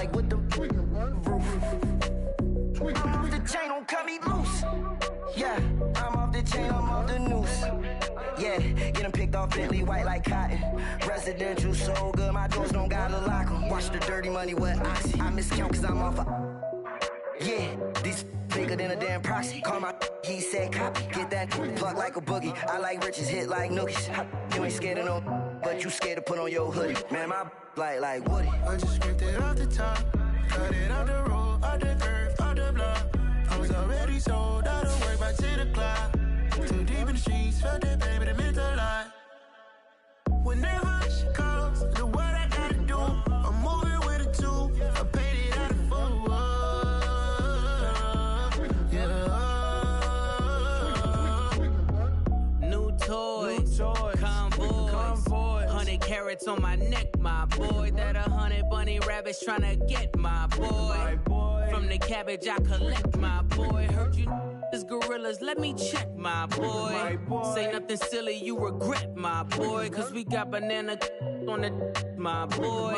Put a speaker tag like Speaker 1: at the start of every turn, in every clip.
Speaker 1: like what the roof. I'm off the chain, don't cut me loose. Yeah, I'm off the chain, I'm off the noose. Yeah, getting picked off Bentley white like cotton. Residential so good, my doors don't gotta lock 'em. Watch the dirty money with Oxy. I miscount cause I'm off yeah, these bigger than a damn proxy. Call my he said copy. Get that plug like a boogie. I like riches, hit like nookies. You ain't scared of no, but you scared to put on your hoodie. Man, my like Woody.
Speaker 2: I just scraped it off the top. Cut it out the road, out the curve, out the block. I was already sold out of work by 10 o'clock. Too deep in the streets, felt that baby, that meant a lot. Whenever she calls, do what I gotta do. I'm moving with a two. I paid it out of full.
Speaker 3: Yeah. New toys, convoys, 100 carats on my neck, my boy. That 100 bunny rabbits tryna get my boy. From the cabbage I collect, my boy. Heard you is gorillas, let me check, my boy. Say nothing silly, you regret, my boy. Cause we got banana on the my boy.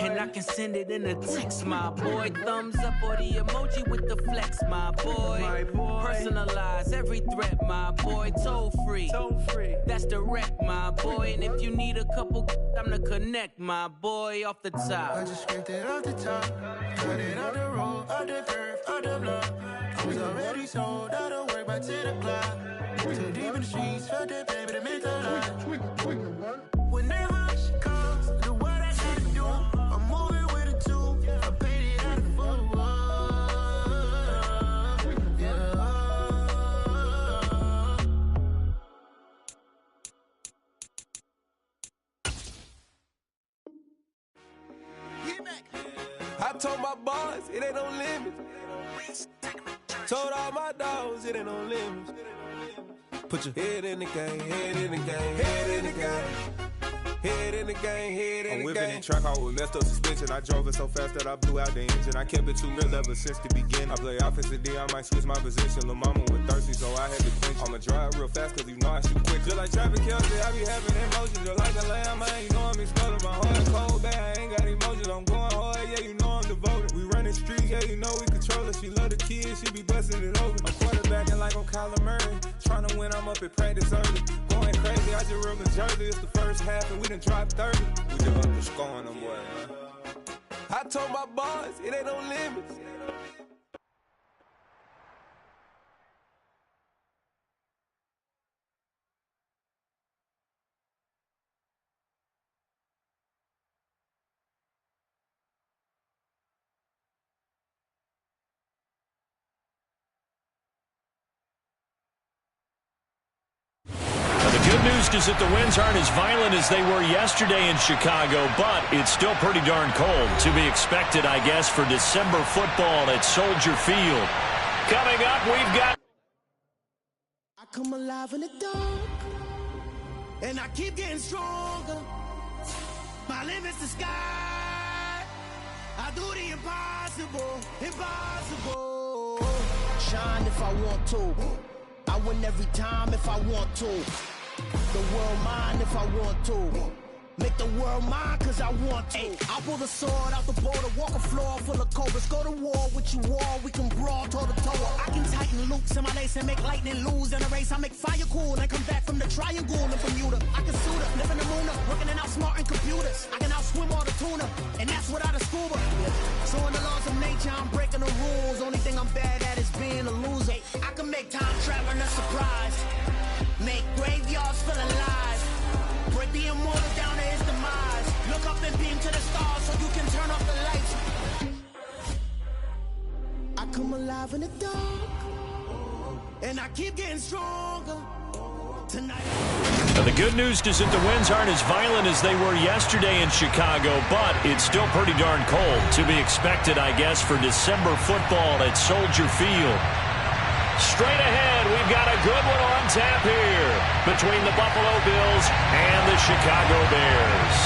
Speaker 3: And I can send it in a text, my boy. Thumbs up or the emoji with the flex, my boy. Personalize every threat, my boy. Toll free, that's direct, my boy. And if you need a couple, I'm the connect, my boy. Off the top,
Speaker 2: I just scraped it off the top. Cut it out the road, out the curve, out the block. I was already sold out of work by 10 o'clock. Too deep in the streets, felt that baby, that meant a lot. Whenever she calls, do what I gotta do. I'm moving with a two. I paid it out of full.
Speaker 4: I told my boys, it ain't no limits. Told all my dogs, it ain't no limits. Put your head in the game, head in the game, head in the game. Head in the game, head in the game. I'm whipping in track hall with messed up suspension. I drove it so fast that I blew out the engine. I kept it too real ever since the beginning. I play offensive D, I might switch my position. Lil' mama was thirsty, so I had to quench. I'ma drive real fast, cause you know I shoot quick. Just like traffic Kelsey, I be having emotions. Just like a lamb, man, you know I'm exploding. My heart cold, bad, I ain't got emotions. I'm going hard, yeah, you know I'm devoted. We running streets, yeah, you know we control it. She love the kids, she be busting it over. I'm quarterbacking like I'm Kyler Murray. Trying to win, I'm up at practice early. Going crazy, I just real the jersey. It's the first half and we done dropped 30. We just underscoring them, boy, man. I told my boys, it ain't no limits.
Speaker 5: Good news is that the winds aren't as violent as they were yesterday in Chicago, but it's still pretty darn cold. To be expected, I guess, for December football at Soldier Field. Coming up, we've got...
Speaker 2: I come alive in the dark, and I keep getting stronger. My limit's the sky. I do the impossible, impossible. Shine if I want to. I win every time if I want to. The world mine if I want to. Make the world mine cause I want to. I pull the sword out the border, walk a floor full of cobras. Go to war with you all, we can brawl toe to toe. I can tighten loops in my lace and make lightning lose in a race. I make fire cool and come back from the triangle in Bermuda. I can suit up, live in the moon up, working and outsmarting computers. I can outswim all the tuna, and that's without a scuba. So in the laws of nature, I'm breaking the rules. Only thing I'm bad at is being a loser. I can make time traveling a surprise. Make graveyards feel alive. Break the immortal down to his demise. Look up and beam to the stars so you can turn off the lights. I come alive in the dark, and I keep getting stronger. Tonight.
Speaker 5: Now, the good news is that the winds aren't as violent as they were yesterday in Chicago, but it's still pretty darn cold. To be expected, I guess, for December football at Soldier Field. Straight ahead, we've got a good one on tap here between the Buffalo Bills and the Chicago Bears.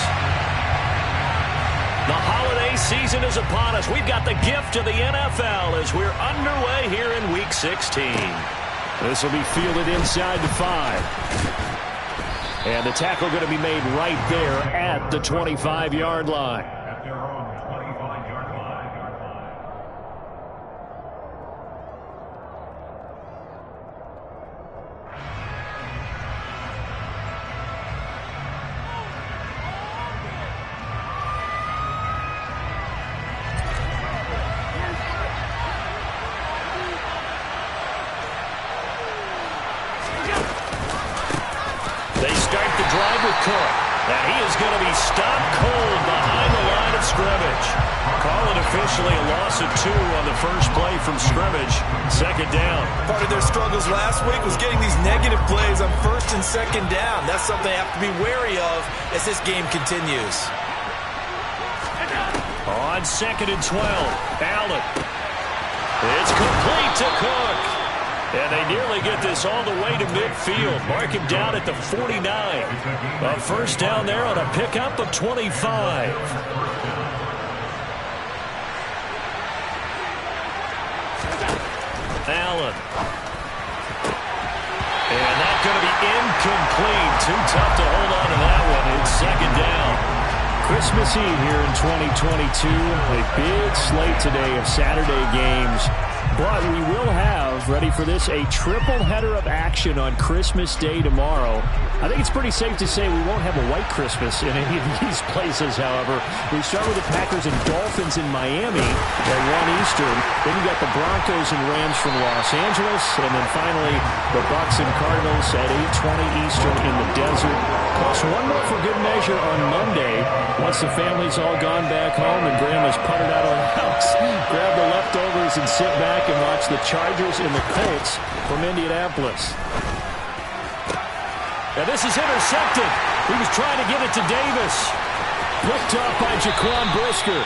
Speaker 5: The holiday season is upon us. We've got the gift of the NFL as we're underway here in Week 16. This will be fielded inside the 5. And the tackle going to be made right there at the 25-yard line. Cook. And he is going to be stopped cold behind the line of scrimmage. Call it officially a loss of 2 on the first play from scrimmage. Second down.
Speaker 6: Part of their struggles last week was getting these negative plays on first and second down. That's something they have to be wary of as this game continues.
Speaker 5: On 2nd and 12, Allen. It's complete to Cook. And they nearly get this all the way to midfield. Mark him down at the 49. A first down there on a pickup of 25. Allen. And that's going to be incomplete. Too tough to hold on to that one. It's second down.
Speaker 7: Christmas Eve here in 2022. A big slate today of Saturday games. But we will have, ready for this, a triple header of action on Christmas Day tomorrow. I think it's pretty safe to say we won't have a white Christmas in any of these places, however. We start with the Packers and Dolphins in Miami at 1 Eastern. Then you got the Broncos and Rams from Los Angeles. And then finally, the Bucs and Cardinals at 8:20 Eastern in the desert. Plus one more for good measure on Monday. Once the family's all gone back home and Grandma's puttered out of the house, grab the leftovers and sit back and watch the Chargers and the Colts from Indianapolis.
Speaker 5: And this is intercepted. He was trying to get it to Davis. Picked off by Jaquan Brisker.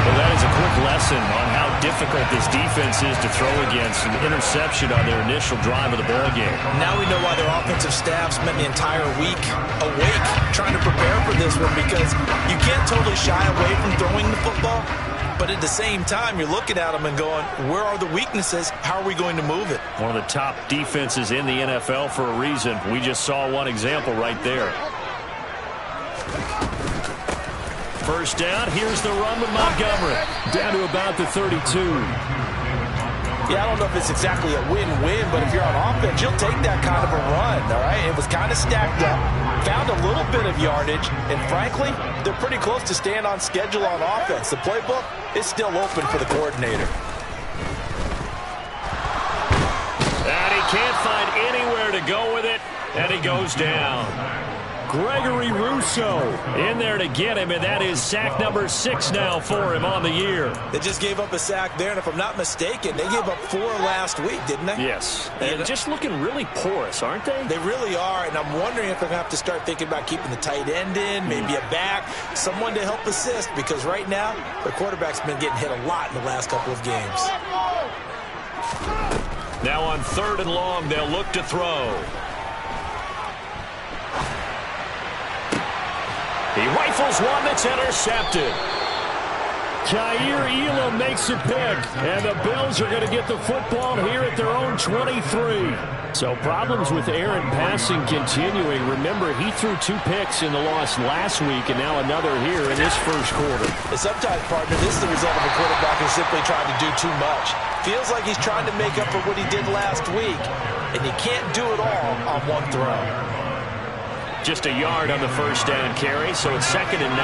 Speaker 5: Well, that is a quick lesson on how difficult this defense is to throw against. An interception on their initial drive of the ball game.
Speaker 6: Now we know why their offensive staff spent the entire week awake trying to prepare for this one, because you can't totally shy away from throwing the football. But at the same time, you're looking at them and going, where are the weaknesses? How are we going to move it?
Speaker 5: One of the top defenses in the NFL for a reason. We just saw one example right there. First down, here's the run with Montgomery. Down to about the 32.
Speaker 6: Yeah, I don't know if it's exactly a win-win, but if you're on offense, you'll take that kind of a run, all right? It was kind of stacked up, found a little bit of yardage, and frankly, they're pretty close to staying on schedule on offense. The playbook is still open for the coordinator.
Speaker 5: And he can't find anywhere to go with it, and he goes down. Gregory Rousseau in there to get him, and that is sack number 6 now for him on the year.
Speaker 6: They just gave up a sack there, and if I'm not mistaken, they gave up 4 last week, didn't they?
Speaker 5: Yes, and just looking really porous, aren't they?
Speaker 6: They really are, and I'm wondering if they're going to have to start thinking about keeping the tight end in, maybe a back, someone to help assist, because right now, their quarterback's been getting hit a lot in the last couple of games.
Speaker 5: Now on 3rd and long, they'll look to throw. He rifles one that's intercepted. Kaiir Elam makes a pick, and the Bills are going to get the football here at their own 23.
Speaker 7: So problems with Aaron passing continuing. Remember, he threw 2 picks in the loss last week, and now another here in this first quarter.
Speaker 6: And sometimes, partner, this is the result of a quarterback who's simply trying to do too much. Feels like he's trying to make up for what he did last week, and you can't do it all on one throw.
Speaker 5: Just a yard on the first down carry, so it's 2nd and 9.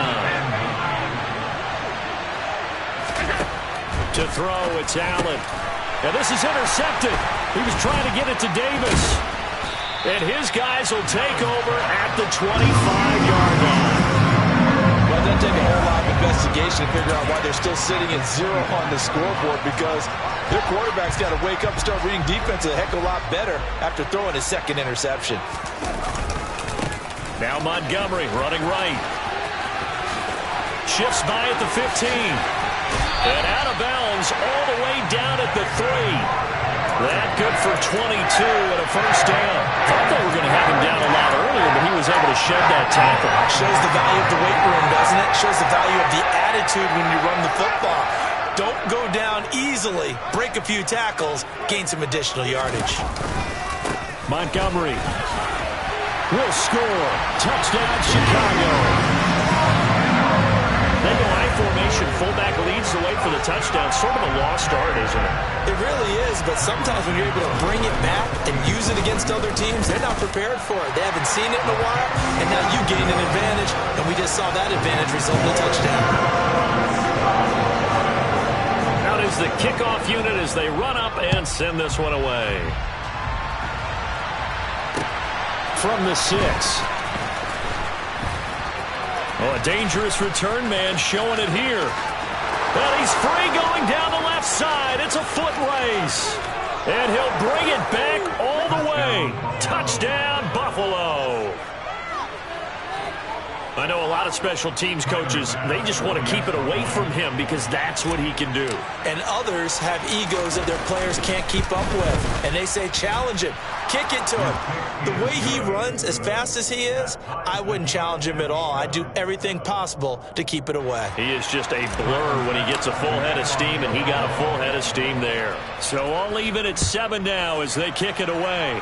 Speaker 5: To throw, it's Allen. Now this is intercepted. He was trying to get it to Davis. And his guys will take over at the 25-yard line.
Speaker 6: Well, it doesn't take a whole lot of investigation to figure out why they're still sitting at 0 on the scoreboard, because their quarterback's got to wake up and start reading defense a heck of a lot better after throwing his 2nd interception.
Speaker 5: Now Montgomery running right. Shifts by at the 15. And out of bounds all the way down at the 3. That good for 22 and a first down. Thought they were going to have him down a lot earlier, but he was able to shed that tackle.
Speaker 6: Shows the value of the weight room, doesn't it? Shows the value of the attitude when you run the football. Don't go down easily. Break a few tackles. Gain some additional yardage.
Speaker 5: Montgomery will score. Touchdown, Chicago. They go high formation. Fullback leads the way for the touchdown. Sort of a lost art, isn't it?
Speaker 6: It really is, but sometimes when you're able to bring it back and use it against other teams, they're not prepared for it. They haven't seen it in a while, and now you gain an advantage, and we just saw that advantage result in a touchdown.
Speaker 5: Out is the kickoff unit as they run up and send this one away.
Speaker 7: from the 6. Oh, a dangerous return man showing it here. And he's free going down the left side. It's a foot race. And he'll bring it back all the way. Touchdown, Buffalo. I know a lot of special teams coaches, they just want to keep it away from him because that's what he can do.
Speaker 6: And others have egos that their players can't keep up with. And they say, challenge him. Kick it to him. The way he runs as fast as he is, I wouldn't challenge him at all. I'd do everything possible to keep it away.
Speaker 5: He is just a blur when he gets a full head of steam, and he got a full head of steam there.
Speaker 7: So all even at 7 now as they kick it away.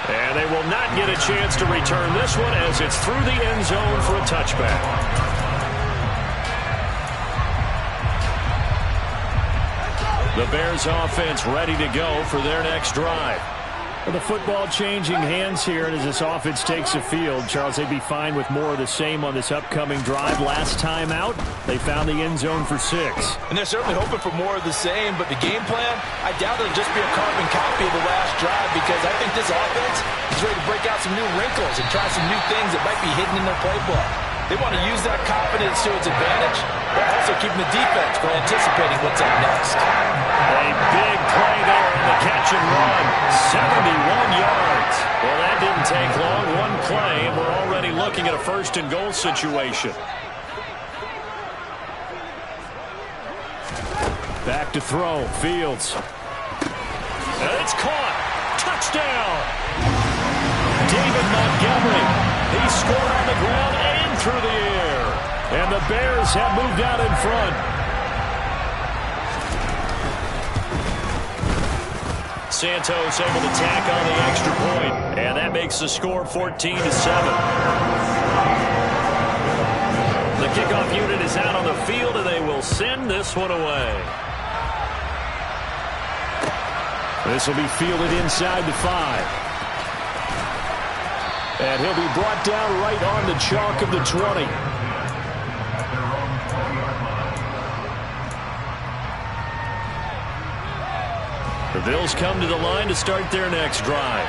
Speaker 7: And they will not get a chance to return this one as it's through the end zone for a touchback. The Bears offense ready to go for their next drive. Well, the football changing hands here, and as this offense takes the field, Charles, they'd be fine with more of the same on this upcoming drive. Last time out, they found the end zone for 6.
Speaker 6: And they're certainly hoping for more of the same, but the game plan, I doubt it'll just be a carbon copy of the last drive because I think this offense is ready to break out some new wrinkles and try some new things that might be hidden in their playbook. They want to use that confidence to its advantage, but also keeping the defense from anticipating what's up next.
Speaker 7: A big play there on the catch and run. 71 yards. Well, that didn't take long. One play, and we're already looking at a first and goal situation. Back to throw. Fields. And it's caught. Touchdown. David Montgomery. He scored on the ground and through the air. And the Bears have moved out in front. Santos able to tack on the extra point, and that makes the score 14-7. The kickoff unit is out on the field, and they will send this one away. This will be fielded inside the 5. And he'll be brought down right on the chalk of the 20. The Bills come to the line to start their next drive.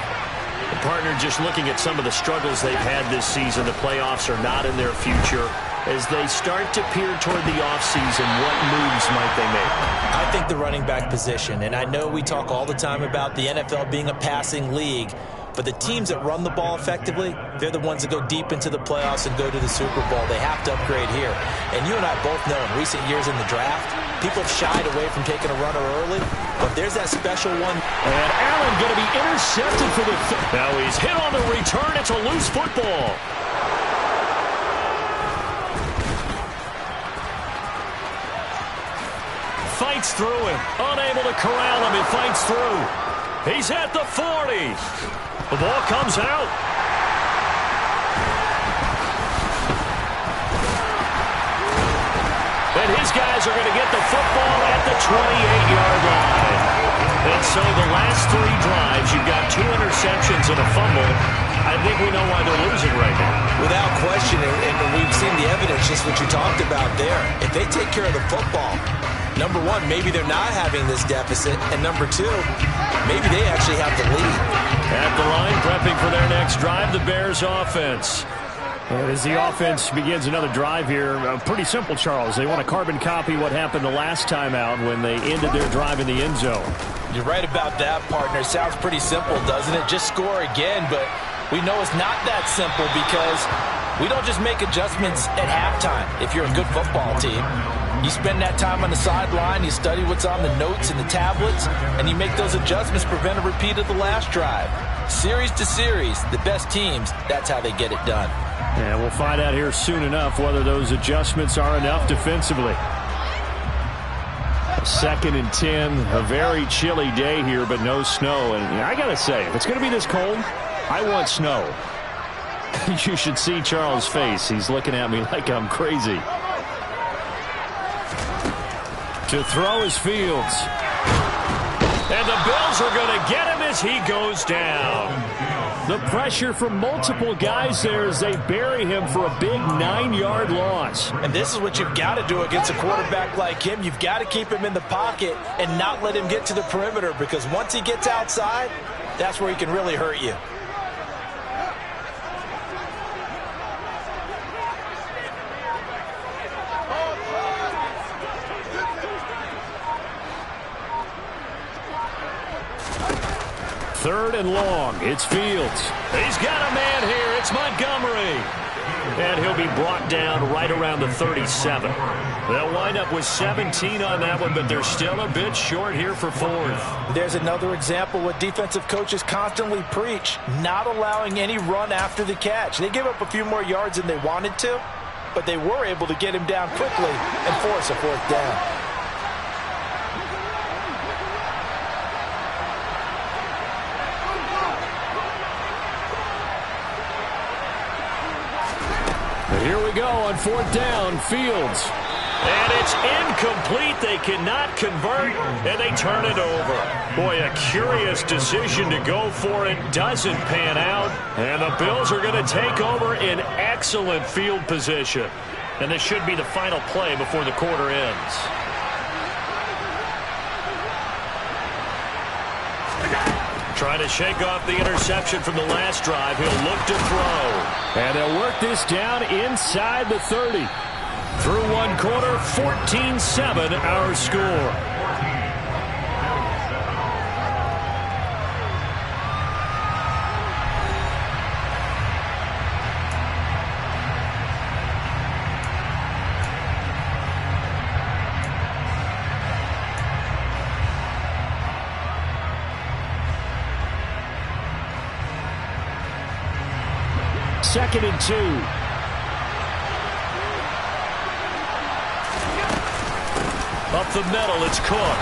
Speaker 7: The partner just looking at some of the struggles they've had this season. The playoffs are not in their future. As they start to peer toward the offseason, what moves might they make?
Speaker 6: I think the running back position, and I know we talk all the time about the NFL being a passing league, but the teams that run the ball effectively, they're the ones that go deep into the playoffs and go to the Super Bowl. They have to upgrade here. And you and I both know in recent years in the draft, people have shied away from taking a runner early, but there's that special one.
Speaker 7: And Allen going to be intercepted for the now he's hit on the return. It's a loose football. Fights through him. Unable to corral him. He fights through. He's at the 40. The ball comes out. And his guys are going to get the football at the 28-yard line. And so the last 3 drives, you've got 2 interceptions and a fumble. I think we know why they're losing right now.
Speaker 6: Without question, and we've seen the evidence, just what you talked about there. If they take care of the football, number 1, maybe they're not having this deficit. And number 2, maybe they actually have the lead.
Speaker 7: At the line, prepping for their next drive, the Bears offense. And as the offense begins another drive here, pretty simple, Charles. They want to carbon copy what happened the last time out when they ended their drive in the end zone.
Speaker 6: You're right about that, partner. Sounds pretty simple, doesn't it? Just score again, but we know it's not that simple because we don't just make adjustments at halftime if you're a good football team. You spend that time on the sideline, you study what's on the notes and the tablets, and you make those adjustments to prevent a repeat of the last drive. Series to series, the best teams, that's how they get it done.
Speaker 7: And we'll find out here soon enough whether those adjustments are enough defensively. 2nd and 10, a very chilly day here, but no snow. And I got to say, if it's going to be this cold, I want snow. You should see Charles' face. He's looking at me like I'm crazy. To throw is Fields. And the Bills are going to get him as he goes down. The pressure from multiple guys there as they bury him for a big 9-yard loss.
Speaker 6: And this is what you've got to do against a quarterback like him. You've got to keep him in the pocket and not let him get to the perimeter, because once he gets outside, That's where he can really hurt you.
Speaker 7: Third and long. It's Fields. He's got a man here. It's Montgomery. And he'll be brought down right around the 37. They'll wind up with 17 on that one, but they're still a bit short here for fourth.
Speaker 6: There's another example what defensive coaches constantly preach, not allowing any run after the catch. They gave up a few more yards than they wanted to, but they were able to get him down quickly and force a fourth down.
Speaker 7: Here we go on fourth down, Fields. And it's incomplete. They cannot convert, and they turn it over. Boy, a curious decision to go for it. Doesn't pan out, and the Bills are going to take over in excellent field position. And this should be the final play before the quarter ends. Trying to shake off the interception from the last drive. He'll look to throw. And they'll work this down inside the 30. Through one quarter, 14-7 our score. Second and 2. Up the middle, it's Cook.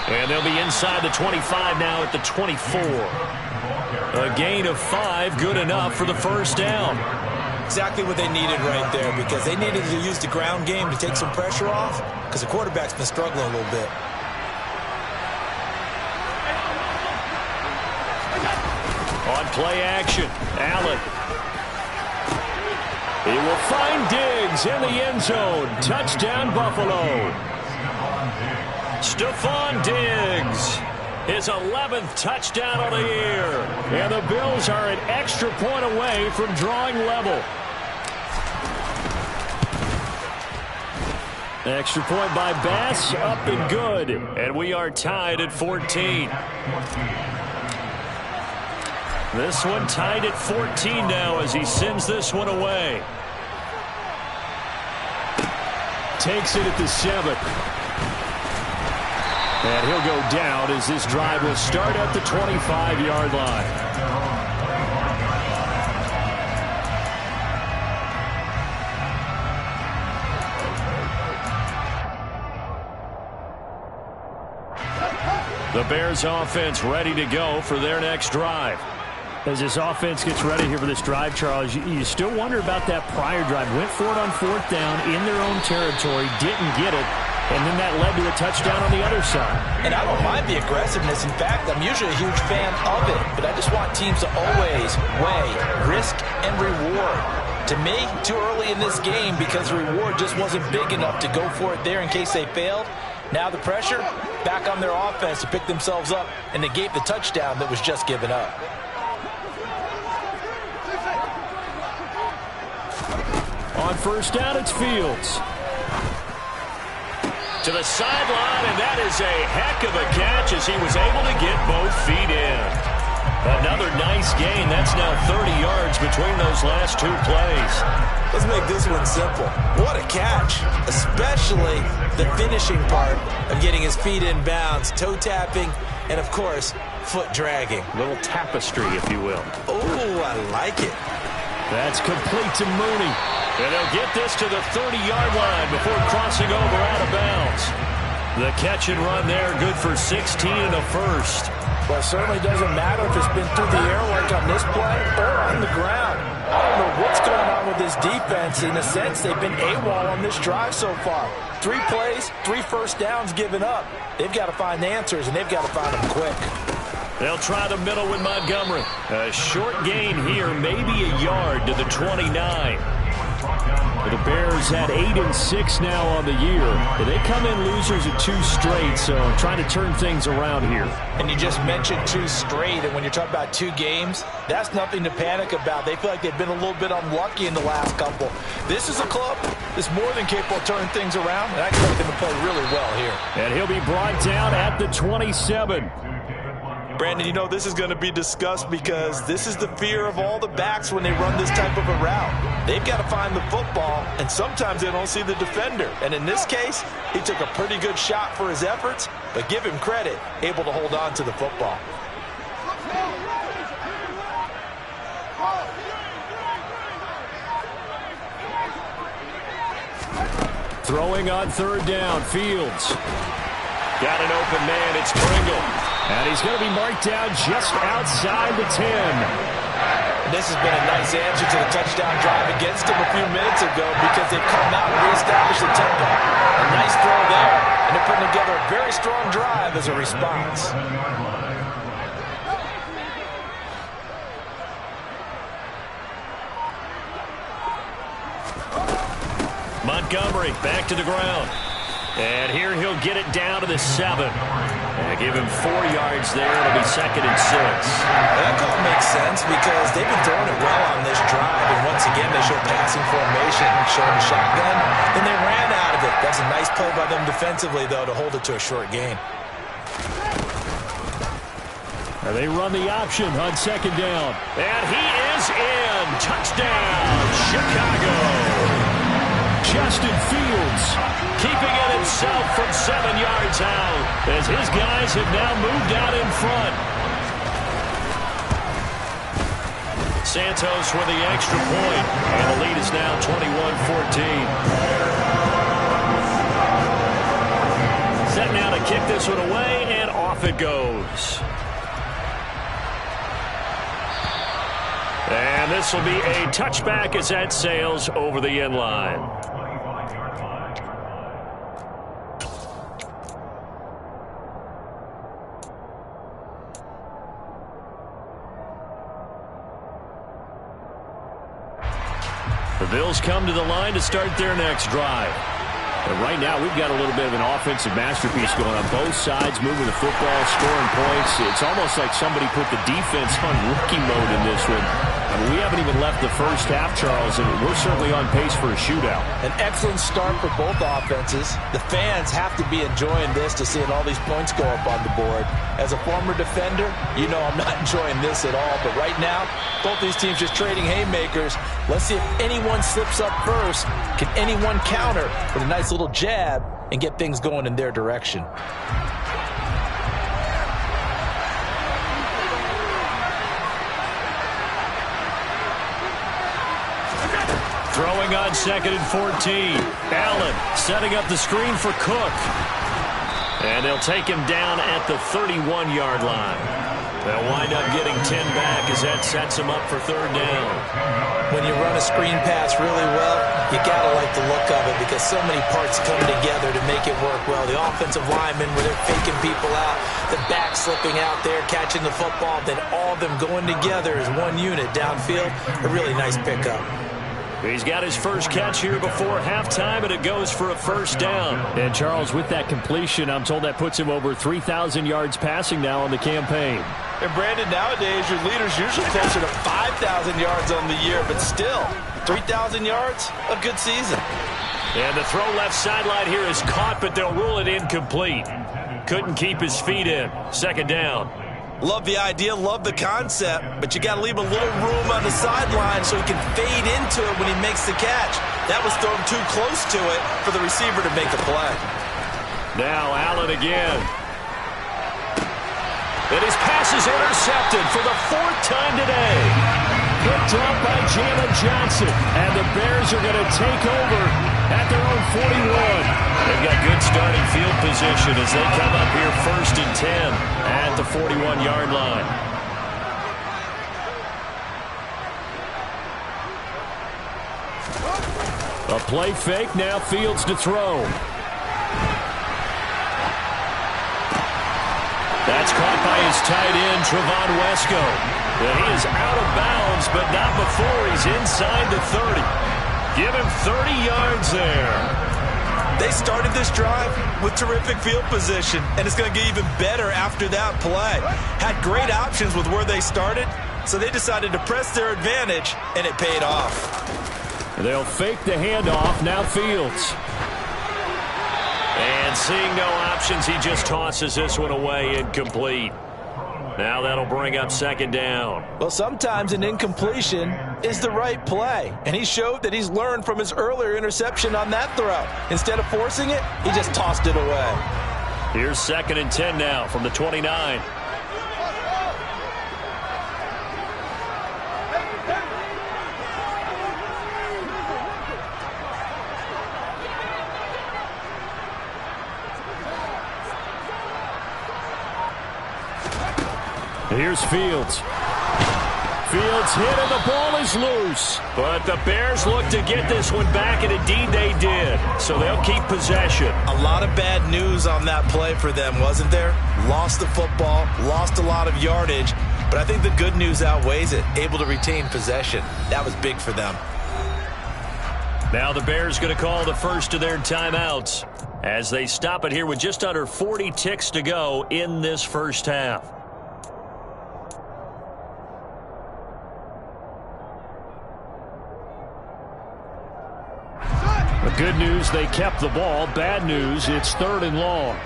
Speaker 7: And they'll be inside the 25 now at the 24. A gain of 5, good enough for the first down.
Speaker 6: Exactly what they needed right there, because they needed to use the ground game to take some pressure off, because the quarterback's been struggling a little bit.
Speaker 7: On play action, Allen. He will find Diggs in the end zone. Touchdown, Buffalo. Stephon Diggs, his 11th touchdown of the year. And the Bills are an extra point away from drawing level. Extra point by Bass, up and good. And we are tied at 14. This one tied at 14 now as he sends this one away. Takes it at the 7. And he'll go down as this drive will start at the 25-yard line. The Bears offense ready to go for their next drive. As this offense gets ready here for this drive, Charles, you still wonder about that prior drive. Went for it on fourth down in their own territory, didn't get it, and then that led to a touchdown on the other side. And I don't mind the aggressiveness. In fact, I'm usually a huge fan of it, but I just want teams to always weigh risk and reward. To me, too early in this game because the reward just wasn't big enough to go for it there in case they failed. Now the pressure back on their offense to pick themselves up and negate the touchdown that was just given up. On first down, it's Fields. To the sideline, and that is a heck of a catch as he was able to get both feet in. Another nice gain. That's now 30 yards between those last two plays.
Speaker 6: Let's make this one simple. What a catch, especially the finishing part of getting his feet in bounds, toe tapping, and of course, foot dragging.
Speaker 7: Little tapestry, if you will.
Speaker 6: Oh, I like it.
Speaker 7: That's complete to Mooney. And they'll get this to the 30-yard line before crossing over out of bounds. The catch and run there, good for 16 and a first.
Speaker 6: Well, it certainly doesn't matter if it's been through the air like on this play or on the ground. I don't know what's going on with this defense. In a sense, they've been AWOL on this drive so far. 3 plays, 3 first downs given up. They've got to find answers, and they've got to find them quick.
Speaker 7: They'll try the middle with Montgomery. A short gain here, maybe a yard to the 29. The Bears at 8-6 now on the year. They come in losers of 2 straight, so trying to turn things around here.
Speaker 6: And you just mentioned 2 straight, and when you're talking about 2 games, that's nothing to panic about. They feel like they've been a little bit unlucky in the last couple. This is a club that's more than capable of turning things around, and I expect them to play really well here.
Speaker 7: And he'll be brought down at the 27.
Speaker 6: Brandon, you know this is going to be discussed because this is the fear of all the backs when they run this type of a route. They've got to find the football, and sometimes they don't see the defender. And in this case, he took a pretty good shot for his efforts, but give him credit, able to hold on to the football.
Speaker 7: Throwing on 3rd down, Fields. Got an open man, it's Pringle. And he's going to be marked down just outside the 10.
Speaker 6: And this has been a nice answer to the touchdown drive against them a few minutes ago because they've come out and reestablished the tempo. A nice throw there, and they're putting together a very strong drive as a response.
Speaker 5: Montgomery back to the ground. And here he'll get it down to the 7. And give him 4 yards there. It'll be 2nd and 6.
Speaker 6: That call makes sense because they've been throwing it well on this drive. And once again, they show passing formation, showing the shotgun. Then they ran out of it. That's a nice play by them defensively, though, to hold it to a short gain.
Speaker 7: And they run the option on 2nd down.
Speaker 5: And he is in. Touchdown, Chicago.
Speaker 7: Justin Fields
Speaker 5: keeping it himself from 7 yards out as his guys have now moved out in front. Santos with the extra point, and the lead is now 21-14. Set now to kick this one away, and off it goes. And this will be a touchback as that sails over the end line. The Bills come to the line to start their next drive. And right now, we've got a little bit of an offensive masterpiece going on both sides, moving the football, scoring points. It's almost like somebody put the defense on rookie mode in this one. I mean, we haven't even left the first half, Charles, and we're certainly on pace for a shootout.
Speaker 6: An excellent start for both offenses. The fans have to be enjoying this to seeing all these points go up on the board. As a former defender, you know I'm not enjoying this at all. But right now, both these teams just trading haymakers. Let's see if anyone slips up first. Can anyone counter with a nice little jab and get things going in their direction?
Speaker 5: Throwing on 2nd and 14. Allen setting up the screen for Cook. And they'll take him down at the 31-yard line. They'll wind up getting 10 back as that sets him up for 3rd down.
Speaker 6: When you run a screen pass really well, you got to like the look of it because so many parts come together to make it work well. The offensive linemen, where they're faking people out, the back slipping out there, catching the football, then all of them going together as one unit downfield. A really nice pickup.
Speaker 5: He's got his first catch here before halftime, and it goes for a 1st down.
Speaker 7: And, Charles, with that completion, I'm told that puts him over 3,000 yards passing now on the campaign.
Speaker 6: And, Brandon, nowadays your leader's usually closer to 5,000 yards on the year, but still, 3,000 yards, a good season.
Speaker 5: And the throw left sideline here is caught, but they'll rule it incomplete. Couldn't keep his feet in. 2nd down.
Speaker 6: Love the idea, love the concept, but you got to leave a little room on the sideline so he can fade into it when he makes the catch. That was thrown too close to it for the receiver to make the play.
Speaker 5: Now Allen again. And his pass is intercepted for the 4th time today.
Speaker 7: Picked up by Jalen Johnson, and the Bears are going to take over at their own 41.
Speaker 5: They've got good starting field position as they come up here 1st and 10 at the 41-yard line.
Speaker 7: A play fake, now Fields to throw.
Speaker 5: That's caught by his tight end, Trevon Wesco. And he is out of bounds, but not before he's inside the 30. Give him 30 yards there.
Speaker 6: They started this drive with terrific field position, and it's going to get even better after that play. Had great options with where they started, so they decided to press their advantage, and it paid off.
Speaker 7: They'll fake the handoff. Now Fields.
Speaker 5: And seeing no options, he just tosses this one away, incomplete. Now that'll bring up second down.
Speaker 6: Well, sometimes an incompletion is the right play, and he showed that he's learned from his earlier interception on that throw. Instead of forcing it, he just tossed it away.
Speaker 5: Here's 2nd and 10 now from the 29.
Speaker 7: Here's Fields. Fields hit and the ball is loose.
Speaker 5: But the Bears look to get this one back, and indeed they did. So they'll keep possession.
Speaker 6: A lot of bad news on that play for them, wasn't there? Lost the football, lost a lot of yardage, but I think the good news outweighs it. Able to retain possession. That was big for them.
Speaker 5: Now the Bears going to call the first of their timeouts as they stop it here with just under 40 ticks to go in this first half.
Speaker 7: The good news, they kept the ball. Bad news, it's 3rd and long.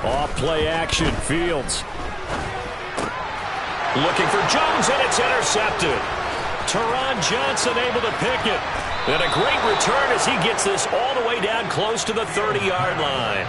Speaker 7: Off play action, Fields.
Speaker 5: Looking for Jones, and it's intercepted. Teron Johnson able to pick it. And a great return as he gets this all the way down close to the 30-yard line.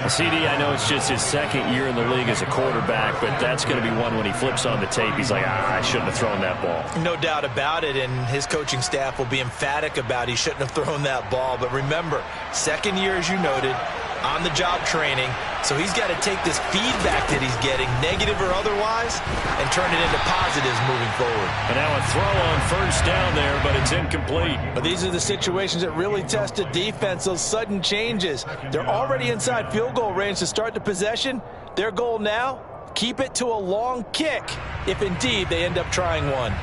Speaker 7: CD, I know it's just his 2nd year in the league as a quarterback, but that's going to be one when he flips on the tape. He's like, I shouldn't have thrown that ball.
Speaker 6: No doubt about it, and his coaching staff will be emphatic about he shouldn't have thrown that ball. But remember, 2nd year, as you noted, on-the-job training, so he's got to take this feedback that he's getting, negative or otherwise, and turn it into positives moving forward.
Speaker 5: And now a throw on first down there, but it's incomplete.
Speaker 6: But these are the situations that really test a defense, those sudden changes. They're already inside field goal range to start the possession. Their goal now, keep it to a long kick, if indeed they end up trying one.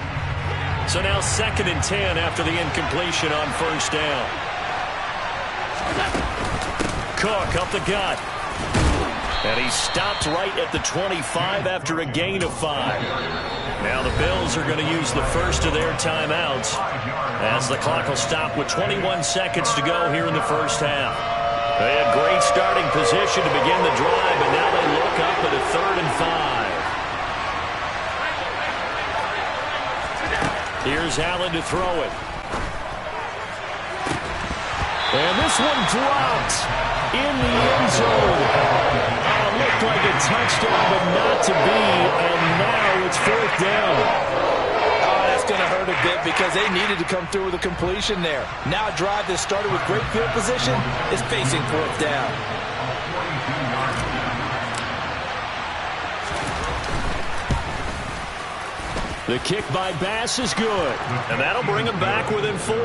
Speaker 5: So now 2nd and 10 after the incompletion on first down. Cook up the gut. And he stopped right at the 25 after a gain of 5. Now the Bills are going to use the first of their timeouts as the clock will stop with 21 seconds to go here in the first half. They had great starting position to begin the drive, and now they look up at a 3rd and 5. Here's Allen to throw it.
Speaker 7: And this one dropped in the end zone. Looked like a touchdown, but not to be, and now it's 4th down.
Speaker 6: Oh, that's going to hurt a bit because they needed to come through with a completion there. Now a drive that started with great field position is facing 4th down.
Speaker 7: The kick by Bass is good,
Speaker 5: and that'll bring him back within 4.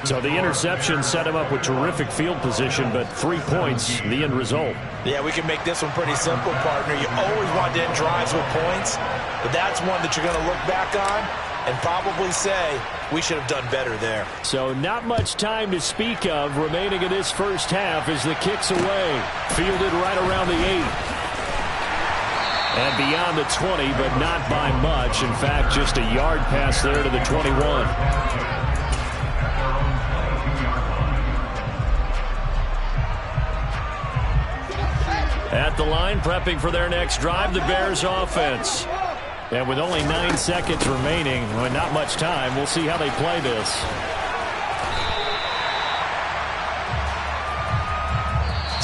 Speaker 7: So the interception set him up with terrific field position, but 3 points, the end result.
Speaker 6: Yeah, we can make this one pretty simple, partner. You always want to end drives with points, but that's one that you're going to look back on and probably say, we should have done better there.
Speaker 7: So not much time to speak of remaining in this first half as the kick's away. Fielded right around the 8. And beyond the 20, but not by much. In fact, just a yard pass there to the 21.
Speaker 5: At the line, prepping for their next drive, the Bears offense.
Speaker 7: And with only 9 seconds remaining, well, not much time, we'll see how they play this.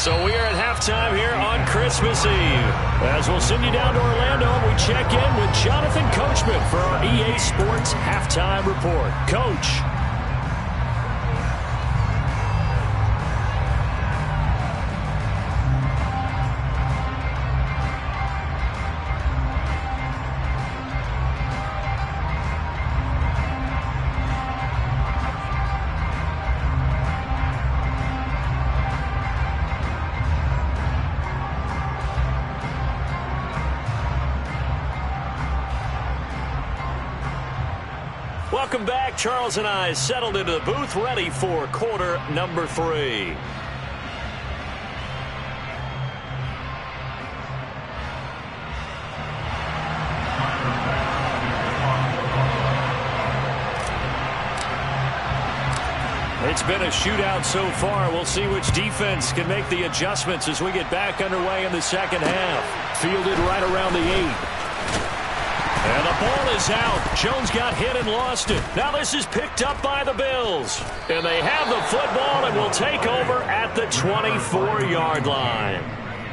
Speaker 5: So we are at halftime here on Christmas Eve. As we'll send you down to Orlando, we check in with Jonathan Coachman for our EA Sports Halftime Report. Coach. Welcome back. Charles and I settled into the booth, ready for quarter number 3. It's been a shootout so far. We'll see which defense can make the adjustments as we get back underway in the second half. Fielded right around the 8. And the ball is out. Jones got hit and lost it. Now this is picked up by the Bills. And they have the football and will take over at the 24-yard line.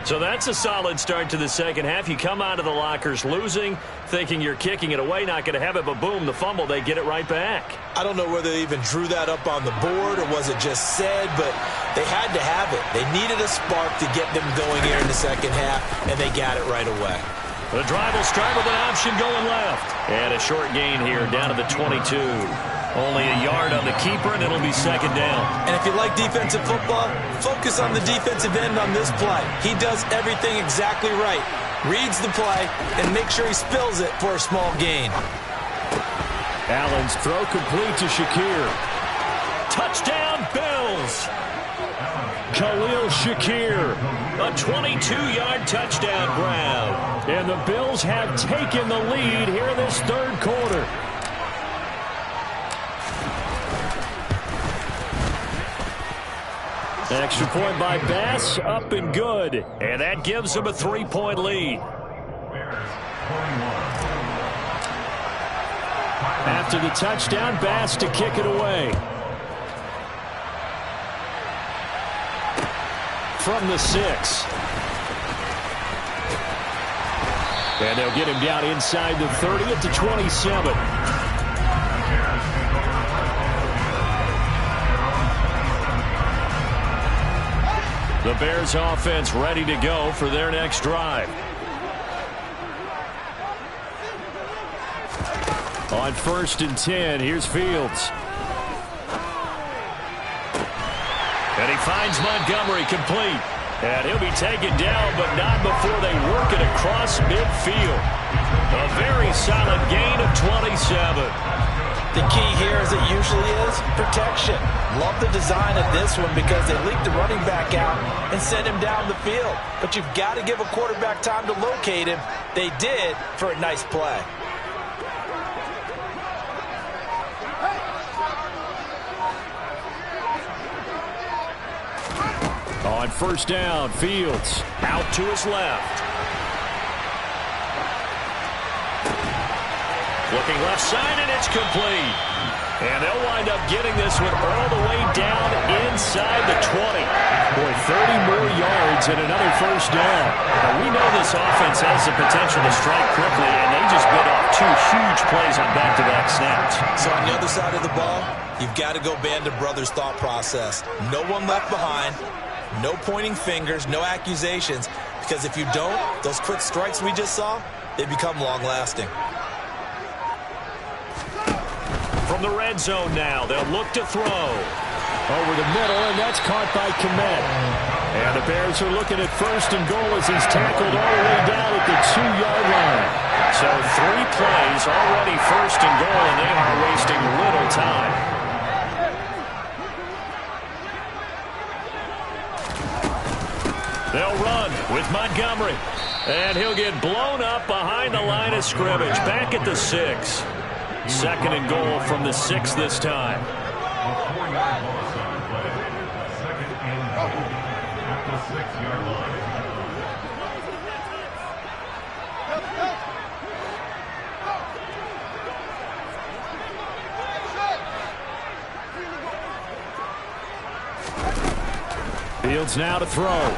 Speaker 5: So that's a solid start to the second half. You come out of the lockers losing, thinking you're kicking it away, not going to have it, but boom, the fumble, they get it right back.
Speaker 6: I don't know whether they even drew that up on the board or was it just said, but they had to have it. They needed a spark to get them going here in the second half, and they got it right away.
Speaker 5: The drive will start with an option going left. And a short gain here down to the 22. Only a yard on the keeper, and it'll be second down.
Speaker 6: And if you like defensive football, focus on the defensive end on this play. He does everything exactly right. Reads the play and makes sure he spills it for a small gain.
Speaker 7: Allen's throw complete to Shakir.
Speaker 5: Touchdown, Bills!
Speaker 7: Khalil Shakir.
Speaker 5: A 22-yard touchdown grab.
Speaker 7: And the Bills have taken the lead here in this third quarter. Extra point by Bass, up and good.
Speaker 5: And that gives them a 3-point lead.
Speaker 7: After the touchdown, Bass to kick it away. From the 6. And they'll get him down inside the 30 at the 27.
Speaker 5: The Bears offense ready to go for their next drive.
Speaker 7: On 1st and 10, here's Fields.
Speaker 5: And he finds Montgomery complete. And he'll be taken down, but not before they work it across midfield. A very solid gain of 27.
Speaker 6: The key here, as it usually is, protection. Love the design of this one because they leaked the running back out and sent him down the field. But you've got to give a quarterback time to locate him. They did for a nice play.
Speaker 7: On 1st down, Fields
Speaker 5: out to his left. Looking left side, and it's complete. And they'll wind up getting this one all the way down inside the 20.
Speaker 7: Boy, 30 more yards and another 1st down.
Speaker 5: Now, we know this offense has the potential to strike quickly, and they just bit off 2 huge plays on back-to-back snaps.
Speaker 6: So on the other side of the ball, you've got to go Band of Brothers thought process. No one left behind. No pointing fingers, no accusations, because if you don't, those quick strikes we just saw, they become long-lasting.
Speaker 5: From the red zone now, they'll look to throw.
Speaker 7: Over the middle, and that's caught by Kmet. And the Bears are looking at 1st and goal as he's tackled all the way down at the 2-yard line.
Speaker 5: So 3 plays already 1st and goal, and they are wasting little time. They'll run with Montgomery. And he'll get blown up behind the line of scrimmage. Back at the 6. 2nd and goal from the 6 this time.
Speaker 7: Fields now to throw.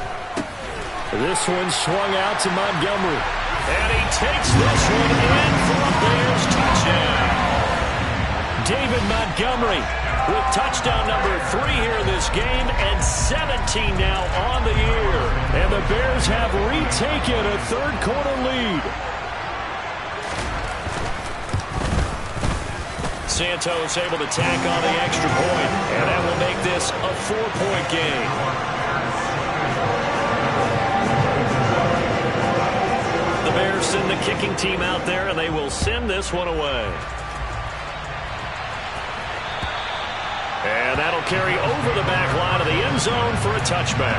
Speaker 7: This one swung out to Montgomery.
Speaker 5: And he takes this one in for a Bears touchdown. David Montgomery with touchdown number 3 here in this game and 17 now on the year.
Speaker 7: And the Bears have retaken a third quarter lead.
Speaker 5: Santos able to tack on the extra point, and that will make this a 4-point game. Bears send the kicking team out there, and they will send this one away. that'll carry over the back line of the end zone for a touchback.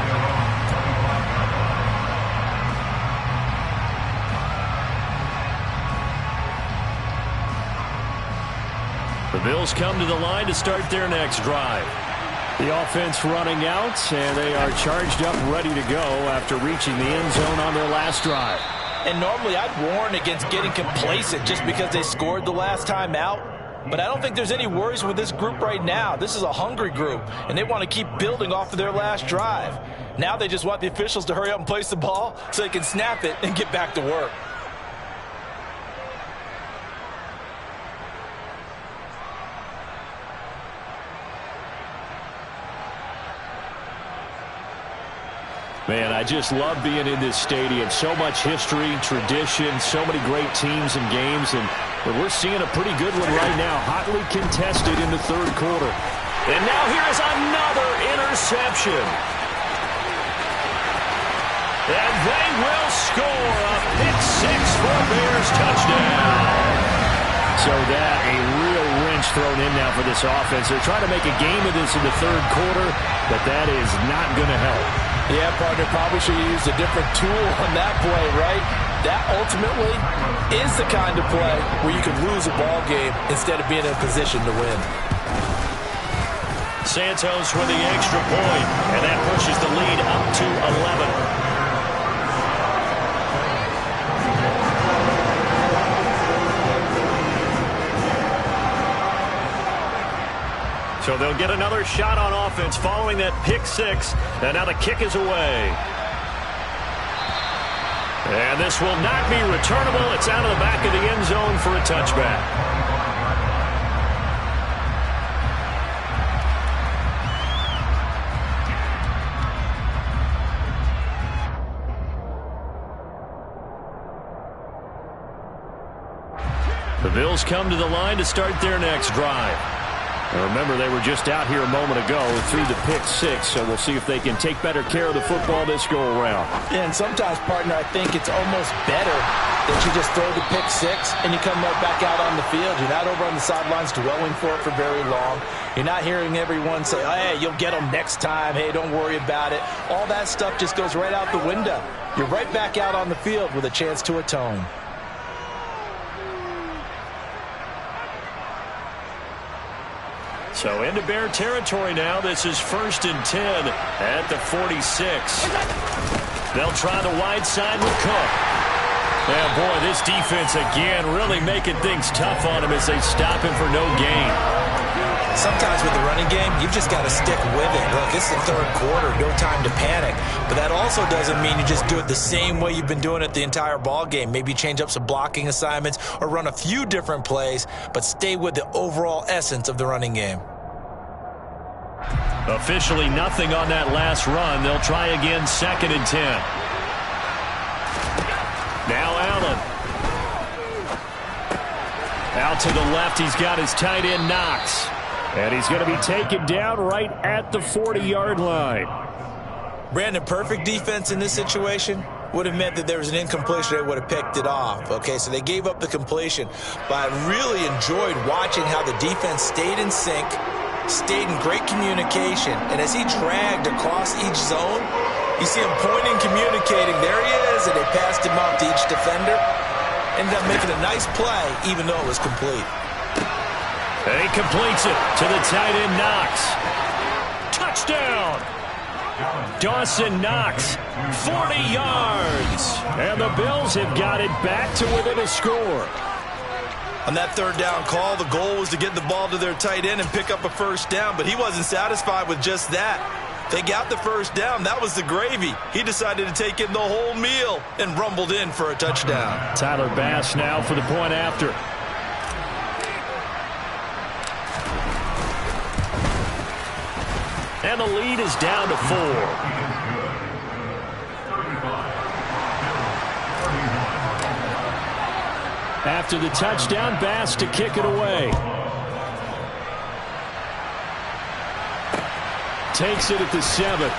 Speaker 5: The Bills come to the line to start their next drive. The offense running out, and they are charged up, ready to go after reaching the end zone on their last drive.
Speaker 6: And normally I'd warn against getting complacent just because they scored the last time out. But I don't think there's any worries with this group right now. This is a hungry group, and they want to keep building off of their last drive. Now they just want the officials to hurry up and place the ball so they can snap it and get back to work.
Speaker 5: Man, I just love being in this stadium. So much history, tradition, so many great teams and games, and we're seeing a pretty good one right now, hotly contested in the third quarter. And now here is another interception. And they will score a pick-6 for a Bears touchdown. So that, a real wrench thrown in now for this offense. They're trying to make a game of this in the third quarter, but that is not going to help.
Speaker 6: Yeah, partner, probably should have used a different tool on that play, right? That ultimately is the kind of play where you can lose a ball game instead of being in a position to win.
Speaker 5: Santos with the extra point, and that pushes the lead up to 11. So they'll get another shot on offense following that pick-6, and now the kick is away. And this will not be returnable. It's out of the back of the end zone for a touchback. The Bills come to the line to start their next drive. And remember, they were just out here a moment ago through the pick-6, so we'll see if they can take better care of the football this go-around.
Speaker 6: And sometimes, partner, I think it's almost better that you just throw the pick-6 and you come right back out on the field. You're not over on the sidelines dwelling for it for very long. You're not hearing everyone say, oh, hey, you'll get them next time. Hey, don't worry about it. All that stuff just goes right out the window. You're right back out on the field with a chance to atone.
Speaker 5: So into Bear territory now. This is 1st and 10 at the 46. They'll try the wide side with Cook. And boy, this defense again really making things tough on him as they stop him for no gain.
Speaker 6: Sometimes with the running game, you've just got to stick with it. Look, it's the third quarter, no time to panic. But that also doesn't mean you just do it the same way you've been doing it the entire ball game. Maybe change up some blocking assignments or run a few different plays, but stay with the overall essence of the running game.
Speaker 5: Officially nothing on that last run. They'll try again, 2nd and 10. Now Allen. Out to the left, he's got his tight end Knox. And he's going to be taken down right at the 40-yard line.
Speaker 6: Brandon, perfect defense in this situation would have meant that there was an incompletion. They would have picked it off. Okay, so they gave up the completion. But I really enjoyed watching how the defense stayed in sync, stayed in great communication. And as he dragged across each zone, you see him pointing, communicating. There he is, and they passed him off to each defender. Ended up making a nice play, even though it was complete.
Speaker 5: And he completes it to the tight end Knox. Touchdown! Dawson Knox, 40 yards. And the Bills have got it back to within a score.
Speaker 6: On that third down call, the goal was to get the ball to their tight end and pick up a first down, but he wasn't satisfied with just that. They got the first down. That was the gravy. He decided to take in the whole meal and rumbled in for a touchdown.
Speaker 5: Tyler Bass now for the point after. And the lead is down to 4. After the touchdown, Bass to kick it away. Takes it at the 7.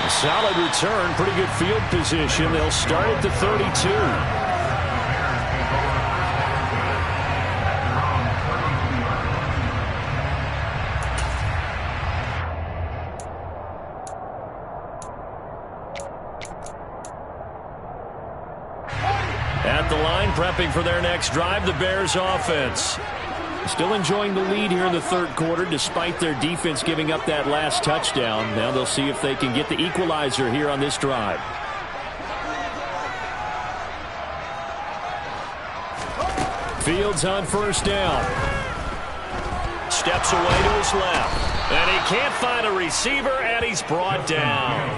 Speaker 5: A solid return, pretty good field position. They'll start at the 32. At the line, prepping for their next drive, the Bears offense.
Speaker 7: Still enjoying the lead here in the third quarter, despite their defense giving up that last touchdown. Now they'll see if they can get the equalizer here on this drive. Fields on first down.
Speaker 5: Steps away to his left. And he can't find a receiver, and he's brought down.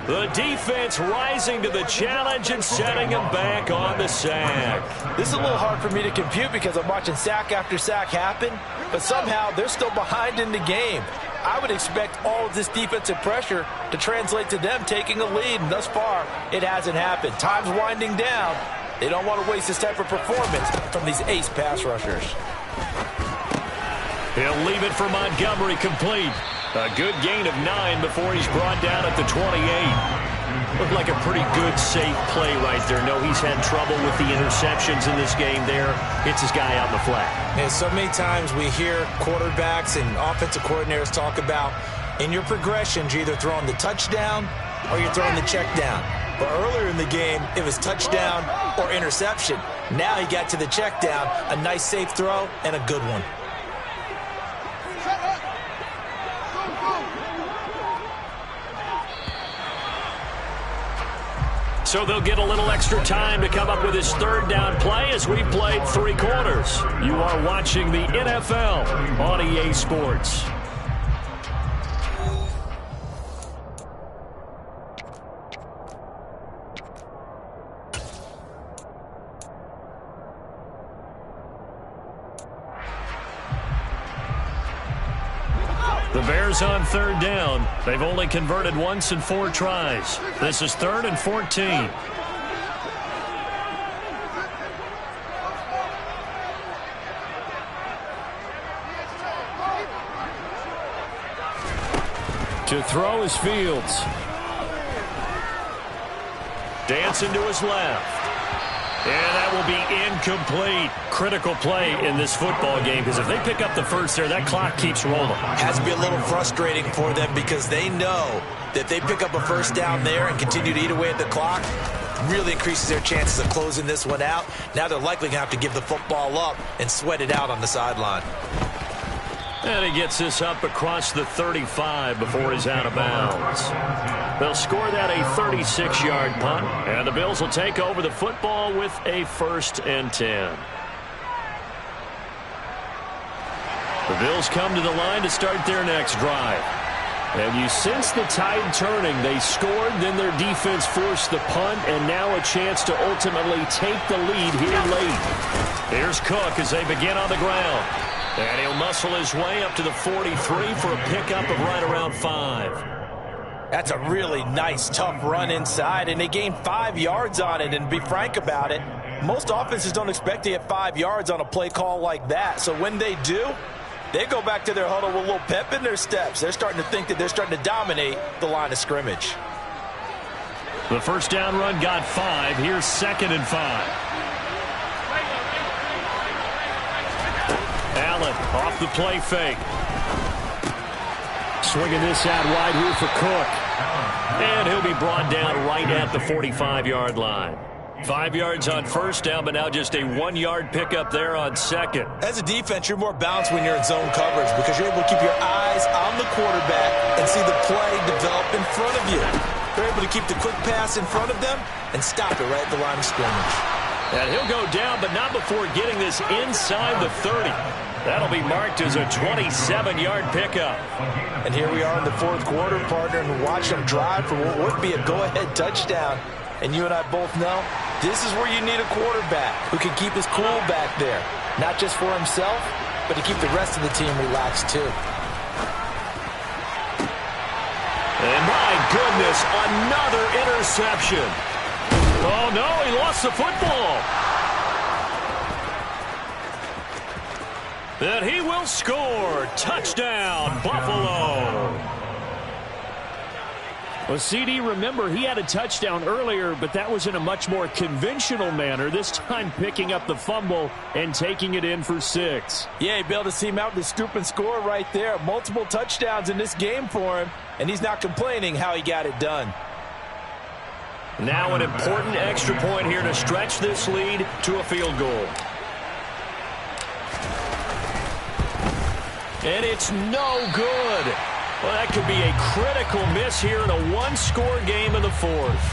Speaker 5: The defense rising to the challenge and setting him back on the sack.
Speaker 6: This is a little hard for me to compute because I'm watching sack after sack happen, but somehow they're still behind in the game. I would expect all of this defensive pressure to translate to them taking a lead, and thus far, it hasn't happened. Time's winding down. They don't want to waste this type of performance from these ace pass rushers.
Speaker 5: He'll leave it for Montgomery complete. A good gain of 9 before he's brought down at the 28. Looked like a pretty good, safe play right there. No, he's had trouble with the interceptions in this game there. Hits his guy out in the flat.
Speaker 6: And so many times we hear quarterbacks and offensive coordinators talk about in your progressions, you're either throwing the touchdown or you're throwing the check down. But earlier in the game, it was touchdown or interception. Now he got to the check down, a nice safe throw, and a good one.
Speaker 5: So they'll get a little extra time to come up with his third down play as we played 3 quarters. You are watching the NFL on EA Sports. The Bears on third down. They've only converted once in 4 tries. This is 3rd and 14.
Speaker 7: To throw is Fields.
Speaker 5: Dancing to his left. And that will be incomplete. Critical play in this football game because if they pick up the first there, that clock keeps rolling.
Speaker 6: Has to be a little frustrating for them because they know that they pick up a first down there and continue to eat away at the clock, really increases their chances of closing this one out. Now they're likely going to have to give the football up and sweat it out on the sideline.
Speaker 5: And he gets this up across the 35 before he's out of bounds. They'll score that a 36-yard punt, and the Bills will take over the football with a 1st and 10. The Bills come to the line to start their next drive. And you sense the tide turning. They scored, then their defense forced the punt, and now a chance to ultimately take the lead here late. Here's Cook as they begin on the ground. And he'll muscle his way up to the 43 for a pickup of right around 5.
Speaker 6: That's a really nice, tough run inside, and they gained 5 yards on it. And to be frank about it, most offenses don't expect to get 5 yards on a play call like that. So when they do, they go back to their huddle with a little pep in their steps. They're starting to think that they're starting to dominate the line of scrimmage.
Speaker 5: The first down run got 5. Here's 2nd and 5. Allen off the play fake.
Speaker 7: Swinging this out wide here for Cook.
Speaker 5: And he'll be brought down right at the 45-yard line. 5 yards on first down, but now just a 1-yard pickup there on 2nd.
Speaker 6: As a defense, you're more balanced when you're in zone coverage because you're able to keep your eyes on the quarterback and see the play develop in front of you. They're able to keep the quick pass in front of them and stop it right at the line of scrimmage.
Speaker 5: And he'll go down, but not before getting this inside the 30. That'll be marked as a 27-yard pickup.
Speaker 6: And here we are in the 4th quarter, partner, and watch them drive for what would be a go-ahead touchdown. And you and I both know this is where you need a quarterback who can keep his cool back there. Not just for himself, but to keep the rest of the team relaxed too.
Speaker 5: And my goodness, another interception. Oh, no, he lost the football. And he will score. Touchdown, Buffalo.
Speaker 7: Well, CD, remember, he had a touchdown earlier, but that was in a much more conventional manner, this time picking up the fumble and taking it in for 6.
Speaker 6: Yeah, he bailed his team out with the scoop and score right there. Multiple touchdowns in this game for him, and he's not complaining how he got it done.
Speaker 5: Now an important extra point here to stretch this lead to a field goal. And it's no good. Well, that could be a critical miss here in a one-score game in the fourth.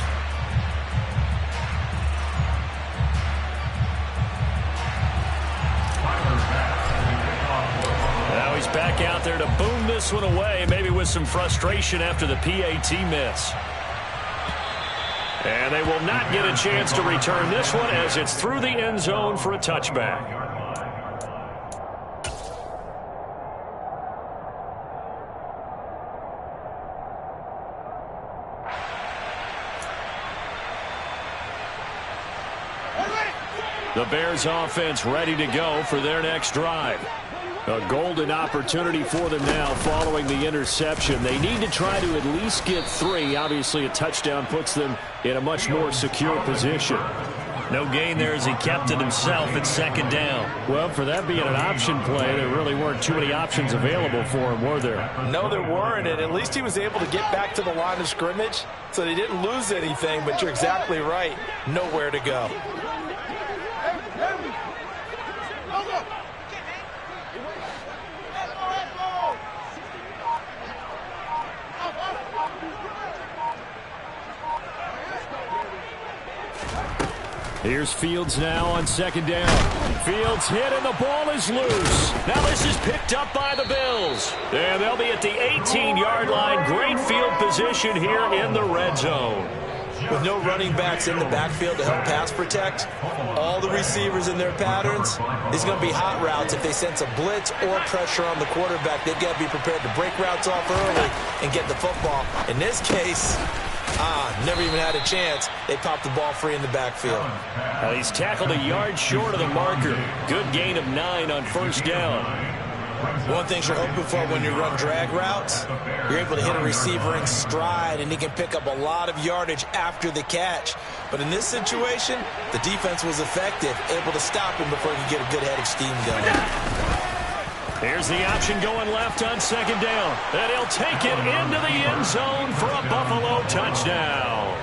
Speaker 5: Now he's back out there to boom this one away, maybe with some frustration after the PAT miss. And they will not get a chance to return this one as it's through the end zone for a touchback. The Bears offense ready to go for their next drive. A golden opportunity for them now following the interception. They need to try to at least get 3. Obviously, a touchdown puts them in a much more secure position. No gain there as he kept it himself at second down. Well, for that being an option play, there really weren't too many options available for him, were there?
Speaker 6: No, there weren't, and at least he was able to get back to the line of scrimmage, so they didn't lose anything, but you're exactly right. Nowhere to go.
Speaker 5: Here's Fields now on second down. Fields hit and the ball is loose. Now this is picked up by the Bills. And they'll be at the 18-yard line. Great field position here in the red zone.
Speaker 6: With no running backs in the backfield to help pass protect, all the receivers in their patterns, these are going to be hot routes. If they sense a blitz or pressure on the quarterback, they've got to be prepared to break routes off early and get the football. In this case, never even had a chance. They popped the ball free in the backfield.
Speaker 5: He's tackled a yard short of the marker. Good gain of 9 on first down.
Speaker 6: One thing you're hoping for when you run drag routes, you're able to hit a receiver in stride, and he can pick up a lot of yardage after the catch. But in this situation, the defense was effective, able to stop him before he could get a good head of steam going.
Speaker 5: Here's the option going left on second down. And he'll take it into the end zone for a Buffalo touchdown.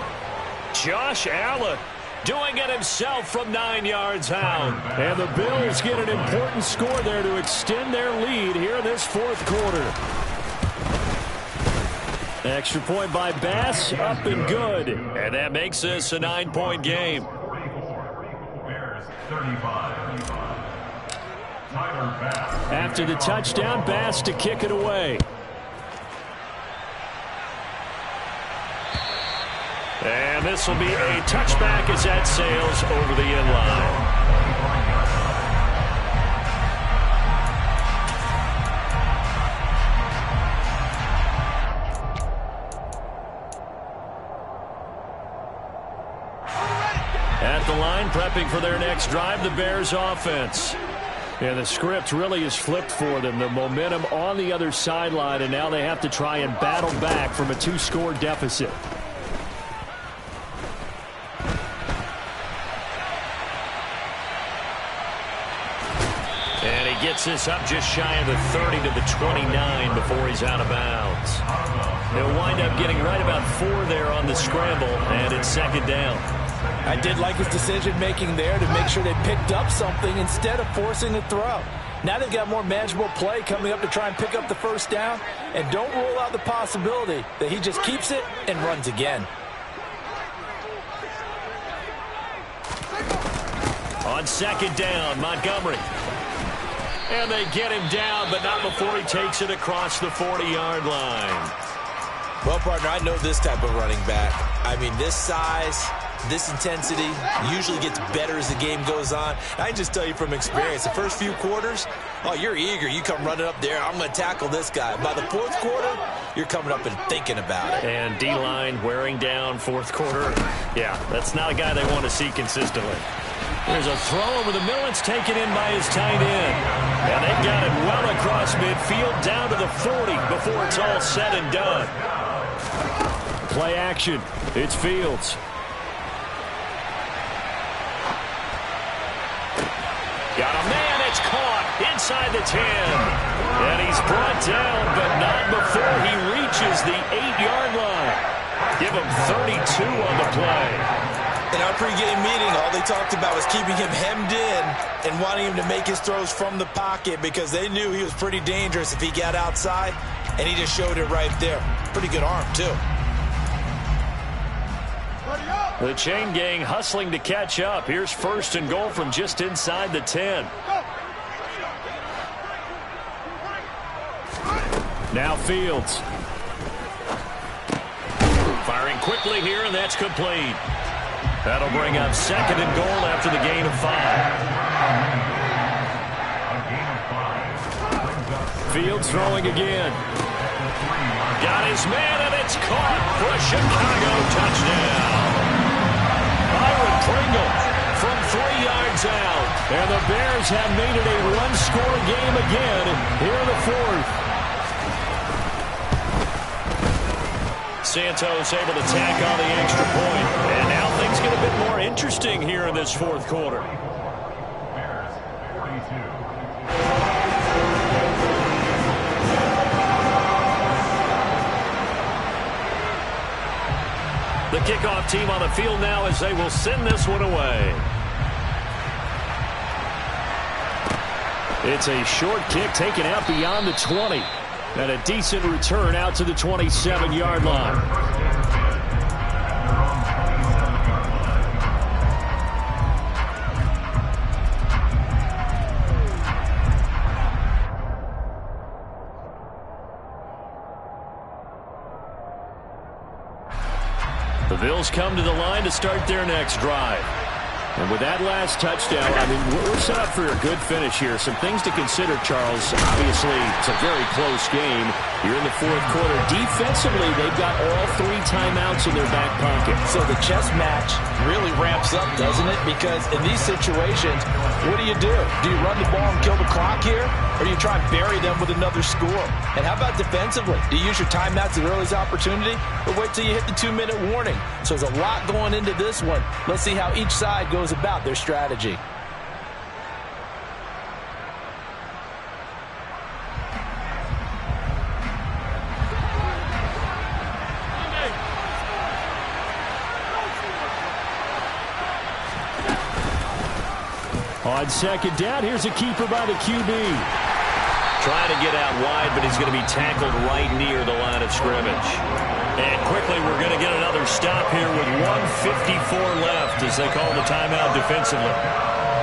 Speaker 5: Josh Allen doing it himself from 9 yards out. And the Bills get an important score there to extend their lead here in this fourth quarter. Extra point by Bass, up and good. And that makes this a 9-point game. After the touchdown, Bass to kick it away. And this will be a touchback as that sails over the end line. At the line, prepping for their next drive, the Bears offense. And the script really is flipped for them. The momentum on the other sideline, and now they have to try and battle back from a 2-score deficit. And he gets this up just shy of the 30 to the 29 before he's out of bounds. They'll wind up getting right about 4 there on the scramble, and it's second down.
Speaker 6: I did like his decision-making there to make sure they picked up something instead of forcing the throw. Now they've got more manageable play coming up to try and pick up the first down, and don't rule out the possibility that he just keeps it and runs again.
Speaker 5: On second down, Montgomery. And they get him down, but not before he takes it across the 40-yard line.
Speaker 6: Well, partner, I know this type of running back. I mean, this size, this intensity usually gets better as the game goes on. I can just tell you from experience, the first few quarters, oh, you're eager. You come running up there, I'm going to tackle this guy. By the fourth quarter, you're coming up and thinking about it.
Speaker 5: And D-line wearing down fourth quarter. Yeah, that's not a guy they want to see consistently. There's a throw over the middle. It's taken in by his tight end. And they've got him well across midfield down to the 40 before it's all said and done. Play action. It's Fields. Got a man. It's caught inside the 10. And he's brought down, but not before he reaches the 8-yard line. Give him 32 on the play.
Speaker 6: In our pregame meeting, all they talked about was keeping him hemmed in and wanting him to make his throws from the pocket because they knew he was pretty dangerous if he got outside, and he just showed it right there. Pretty good arm, too.
Speaker 5: The chain gang hustling to catch up. Here's 1st and goal from just inside the 10. Now Fields. Firing quickly here, and that's complete. That'll bring up 2nd and goal after the gain of 5. Fields throwing again. Got his man, and it's caught for a Chicago touchdown. Byron Pringle from 3 yards out. And the Bears have made it a one-score game again here in the 4th. Santos able to tack on the extra point. And now things get a bit more interesting here in this 4th quarter. The kickoff team on the field now as they will send this one away. It's a short kick taken out beyond the 20. And a decent return out to the 27-yard line. The Bills come to the line to start their next drive. And with that last touchdown, I mean, we're set up for a good finish here. Some things to consider, Charles. Obviously, it's a very close game. You're in the 4th quarter. Defensively, they've got all 3 timeouts in their back pocket.
Speaker 6: So the chess match really ramps up, doesn't it? Because in these situations, what do? Do you run the ball and kill the clock here? Or do you try and bury them with another score? And how about defensively? Do you use your timeouts at the earliest opportunity? Or wait till you hit the 2-minute warning? So there's a lot going into this one. Let's see how each side goes about their strategy.
Speaker 7: On 2nd down, here's a keeper by the QB.
Speaker 5: Trying to get out wide, but he's going to be tackled right near the line of scrimmage. And quickly, we're going to get another stop here with 1:54 left as they call the timeout defensively.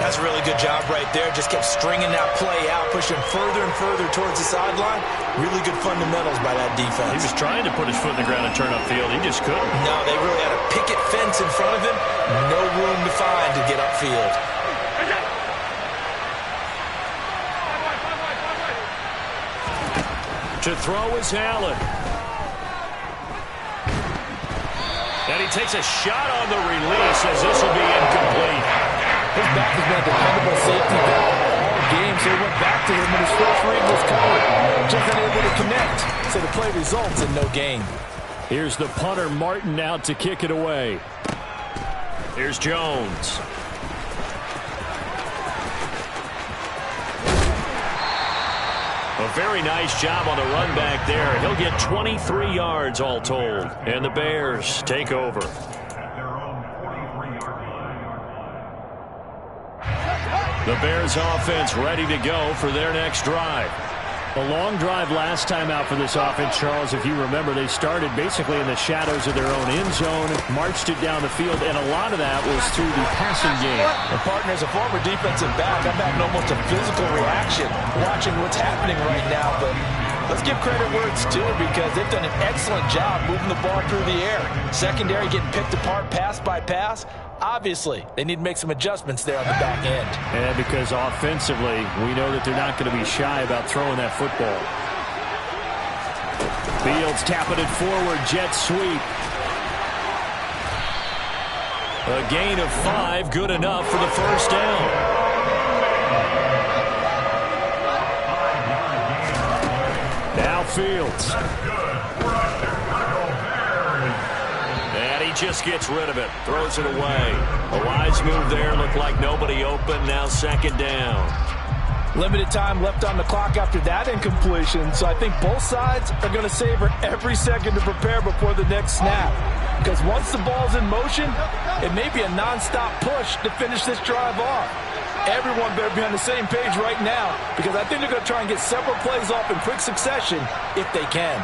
Speaker 6: That's a really good job right there. Just kept stringing that play out, pushing further and further towards the sideline. Really good fundamentals by that defense.
Speaker 5: He was trying to put his foot in the ground and turn upfield. He just couldn't.
Speaker 6: No, they really had a picket fence in front of him. No room to find to get upfield.
Speaker 5: To throw is Allen. And he takes a shot on the release as this will be incomplete.
Speaker 6: His back has been a dependable safety valve all game, so he went back to him when his first read was covered. Just unable to connect, so the play results in no gain.
Speaker 7: Here's the punter, Martin, out to kick it away.
Speaker 5: Here's Jones. A very nice job on the run back there. He'll get 23 yards all told. And the Bears take over. The Bears offense ready to go for their next drive.
Speaker 7: A long drive last time out for this offense, Charles. If you remember, they started basically in the shadows of their own end zone, marched it down the field, and a lot of that was through the passing game.
Speaker 6: And partner, as a former defensive back, I'm having almost a physical reaction watching what's happening right now. But let's give credit where it's due because they've done an excellent job moving the ball through the air. Secondary getting picked apart pass by pass. Obviously, they need to make some adjustments there on the back end.
Speaker 7: And because offensively, we know that they're not going to be shy about throwing that football. Fields tapping it forward, jet sweep.
Speaker 5: A gain of 5, good enough for the first down.
Speaker 7: Now Fields.
Speaker 5: Just gets rid of it, throws it away. A wise move there, looked like nobody open, now second down.
Speaker 6: Limited time left on the clock after that incompletion, so I think both sides are going to savor every second to prepare before the next snap. Because once the ball's in motion, it may be a nonstop push to finish this drive off. Everyone better be on the same page right now, because I think they're going to try and get several plays off in quick succession if they can.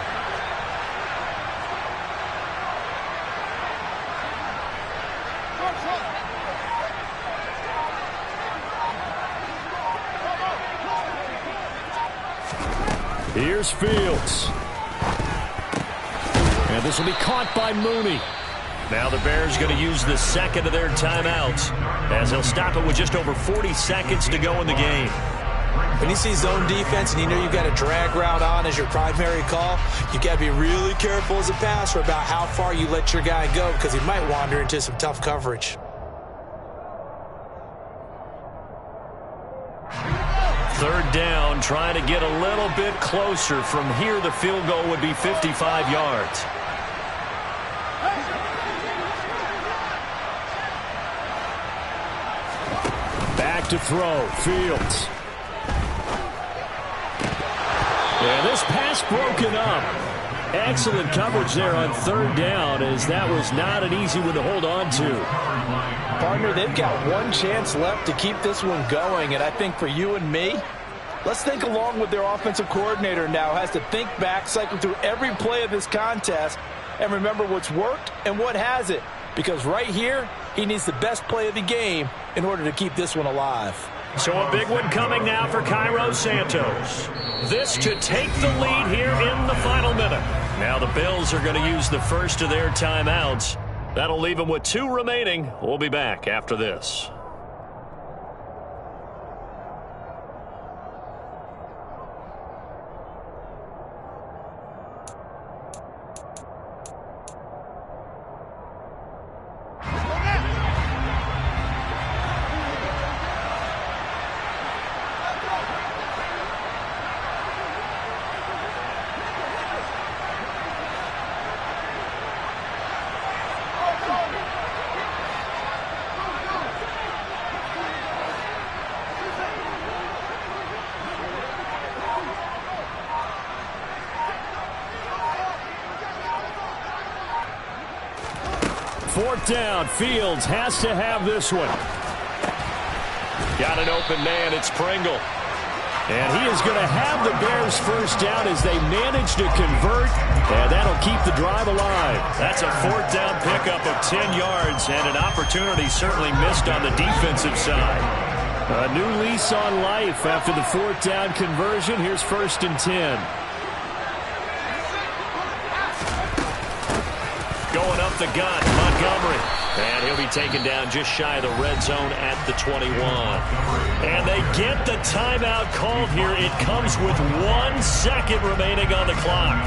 Speaker 7: Here's Fields. And this will be caught by Mooney.
Speaker 5: Now the Bears going to use the second of their timeouts as they'll stop it with just over 40 seconds to go in the game.
Speaker 6: When you see zone defense and you know you've got a drag route on as your primary call, you got to be really careful as a passer about how far you let your guy go, because he might wander into some tough coverage.
Speaker 5: Third down, trying to get a little bit closer. From here, the field goal would be 55 yards.
Speaker 7: Back to throw, Fields. And this pass broken up. Excellent coverage there on third down, as that was not an easy one to hold on to.
Speaker 6: Partner, they've got one chance left to keep this one going, and I think for you and me, let's think along with their offensive coordinator now. Has to think back, cycle through every play of this contest, and remember what's worked and what hasn't. Because right here, he needs the best play of the game in order to keep this one alive.
Speaker 5: So a big one coming now for Cairo Santos. This to take the lead here in the final minute. Now the Bills are going to use the first of their timeouts. That'll leave them with 2 remaining. We'll be back after this.
Speaker 7: Fourth down, Fields has to have this one.
Speaker 5: Got an open man, it's Pringle.
Speaker 7: And he is going to have the Bears first down as they manage to convert, and that'll keep the drive alive.
Speaker 5: That's a fourth down pickup of 10 yards, and an opportunity certainly missed on the defensive side.
Speaker 7: A new lease on life after the fourth down conversion. Here's 1st and 10.
Speaker 5: Going up the gun, Montgomery. And he'll be taken down just shy of the red zone at the 21. And they get the timeout called here. It comes with 1 second remaining on the clock.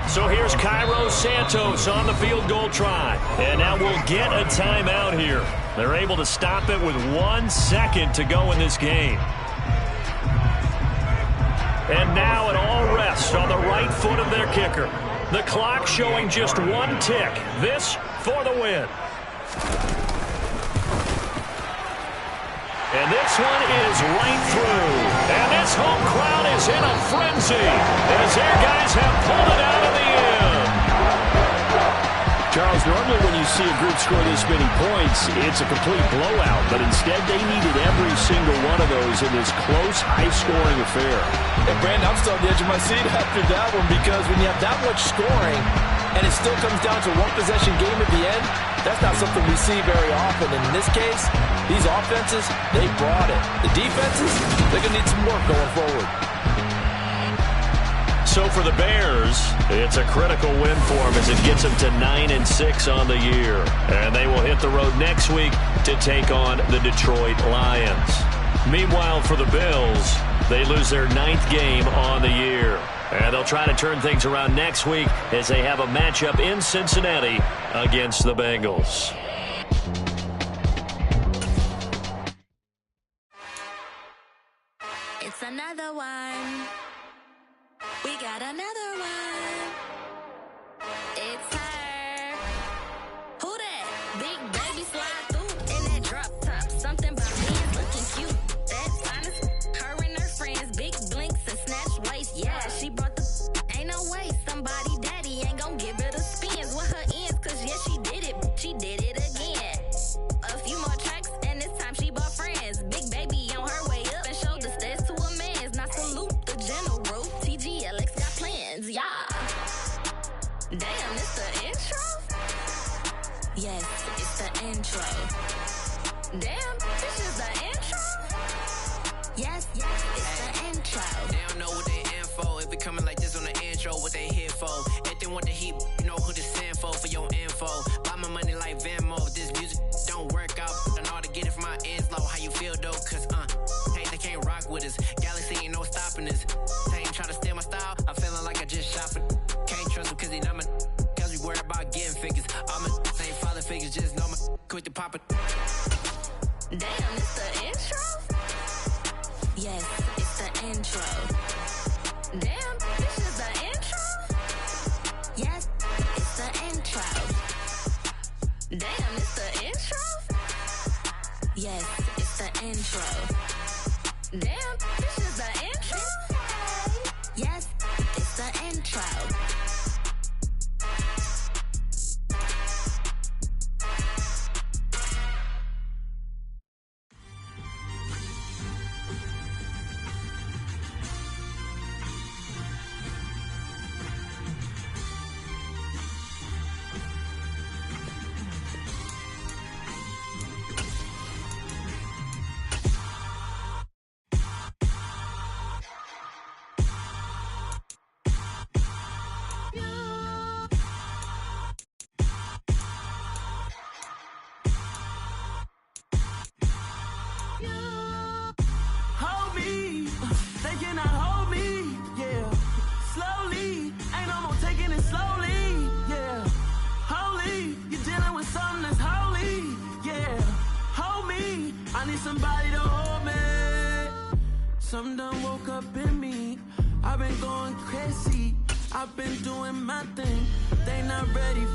Speaker 5: So here's Cairo Santos on the field goal try. And now we'll get a timeout here. They're able to stop it with 1 second to go in this game. And now it all rests on the right foot of their kicker. The clock showing just 1 tick. This for the win. And this one is right through. And this home crowd is in a frenzy as their guys have pulled it out in the end.
Speaker 7: Charles, normally when you see a group score this many points, it's a complete blowout. But instead, they needed every single one of those in this close, high-scoring affair.
Speaker 6: And Brandon, I'm still on the edge of my seat after that one, because when you have that much scoring and it still comes down to 1-possession game at the end, that's not something we see very often. And in this case, these offenses, they brought it. The defenses, they're going to need some work going forward.
Speaker 5: So for the Bears, it's a critical win for them as it gets them to 9-6 on the year. And they will hit the road next week to take on the Detroit Lions. Meanwhile, for the Bills, they lose their 9th game on the year. And they'll try to turn things around next week as they have a matchup in Cincinnati against the Bengals.
Speaker 8: It's another one. We got another one. It's her. Who that? Big baby slide through in that drop top. Something about me is looking cute. That's honest. Her and her friends, big blinks and snatch waist. Damn, it's the intro? Yes, it's the intro. Damn, this is the intro? Yes, it's the intro.
Speaker 9: They don't know what they in for. If it coming like this on the intro, what they here for? If they want the heat, you know who to send for your info. Buy my money like Venmo. If this music don't work out, I know how to get it from my ends low. How you feel though? Cause hey, they can't rock with us. Galaxy ain't no stopping this. They ain't try to steal my style. I'm feeling like I just shot it. Can't trust them cause they not my. Cause we worried about getting figures. All my ain't father figures, just know my quick to pop it.
Speaker 8: Damn, it's the intro? Yes, it's the intro. Damn, this is the intro? Yes, it's the intro. Damn, it's the intro? Yes, it's the intro. Damn, this is the intro? Yes, it's the intro.
Speaker 2: Hold me, they cannot hold me, yeah. Slowly, ain't no more taking it slowly, yeah. Holy, you're dealing with something that's holy, yeah. Hold me, I need somebody to hold me. Something done woke up in me. I've been going crazy, I've been doing my thing. They not ready.